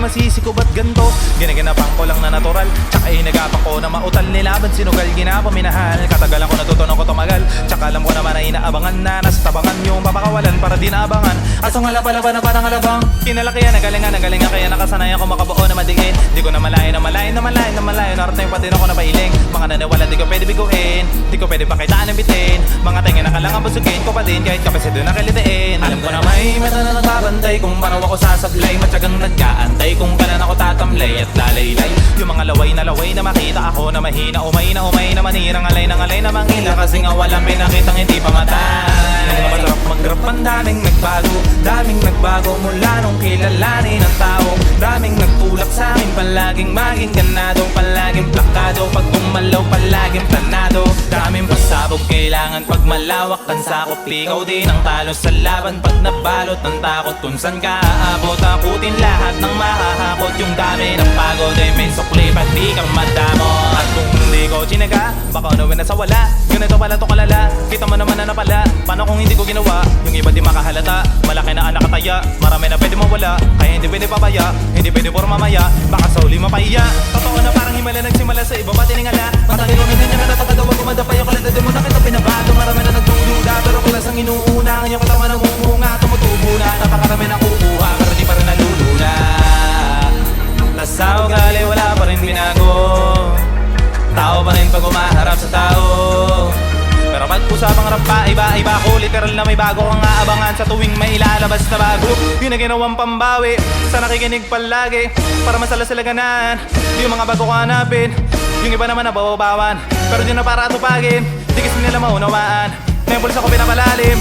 masisi ko ba't ganto? Ginaganapan ko lang na natural, tsaka inagapan ko na mautal nilaban. Sinugal, ginapaminahal, katagalan ko natutunan ko tumagal. Tsaka alam ko naman na inaabangan na nasa tabangan yung papakawalan para di naabangan. Asong alaba-laba na parang alabang kinalakihan, nagalingan kaya nakasanayan ko makabuo na madiin. Di ko na malayo Narot na yung pati na ko na pailing. Mga naniwala di ko pwede biguin, di ko pwede pakitaan ng bitin. Mga tenga na kalangan busugin ko pa din kahit kapase doon nakalitiin. Alam ko na may mata na nagbabantay kung paano ako sasablay. Matyagang nagkaantay kung kailan ako tatamlay at lalaylay. Yung mga laway na makita ako na mahina, umay na manirang alay na mangila. Kasi nga walang pinakitang hindi pa matay. Masarap mag-rap, ang daming nagbago mula nung kilalanin ang tao. Daming nagtulak sa akin, palaging maging ganado, palaging plakado. Pag gumalaw, palaging planado. Daming pasabog, kailangan pag malawak ang sakop. Ikaw din ang talo sa laban pag nabalot ng takot. Kung saan ka aabot, takutin lahat ng mahahakot. Yung dami ng pagod ay may sukli, pag di ka madamot. At kung hindi ko chinaga, baka unuwi na sa wala. Ganito pala to kalala, kita mo naman na napala. Paano kung hindi ko ginawa? Yung iba di makahalata. Malaki na anak kataya, marami na pwede mawala. Kaya hindi pwede papaya, hindi pwede puro mamaya. Baka sa uli mapaiya. Totoo na parang himala nagsimala sa iba ba tiningala. Matagal ko hindi na natatagawa, gumadapay ako lang. Di mo na kita pinabato, marami na nagtuluda. Pero kulas ang inuuna, ang iyong katawan ang umunga. Tumutubo na, napakarami na kukuha, pero di pa rin nalulula. Nasa ugali wala pa rin binago, tao pa rin pag umaharap sa tao. Pero pag usapang rap pa, iba ko. Literal na may bago kang aabangan sa tuwing may ilalabas na bago. Yun na ginawang pambawi sa nakikinig palagi, para masala sila ganan. Yung mga bago ko hanapin, yung iba naman nababawan, pero di na para tupagin. Di kasi nila maunawaan na yung pulis ako pinapalalim.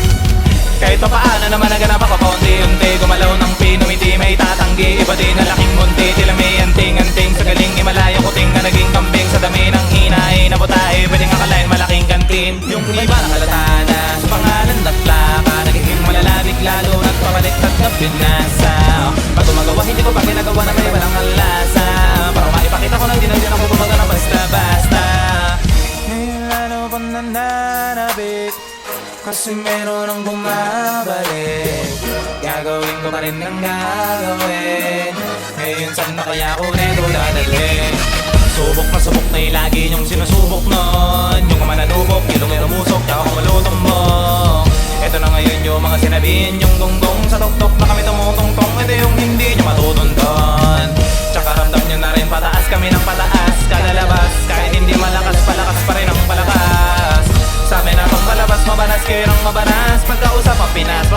Kahit pa paano naman naganap ako paunti-unti. Gumalaw ng pinumiti, may tatanggi. Iba din na laking munti, tila may anting-anting. Sa galing Himalaya kuting na naging kambing. Sa dami ng hinay na butahe, pwedeng akalain malaking kantin. Yung iba nakalata na sa pangalan at plaka, nagiging malalabig lalo nagpapaliktad na pinasa. Pag gumagawa hindi ko pa ginagawa na may walang alasa, para maipakita ko na hindi na din ako bumaga na basta-basta. Ngayon ano pang nananabik, kasi meron ang bumabalik. Gagawin ko pa rin ang gagawin. Ngayon saan na kaya ko nito dadalhin? Subok na yung lagi niyong sinusubok nun. Yung mananubok, ilong inumusok, tsaka kumalutong mo. Ito na ngayon yung mga sinabihin yung gonggong. Sa tuktok na kami tumutong-tong, ito yung hindi nyo matutunton. Tsaka ramdam nyo na rin pataas kami ng pataas. Kada labas, kahit hindi malakas, palakas pa rin ang palakas. Sa amin na pang palabas, mabanas kayo ng mabanas. Pagkausap ang Pinas,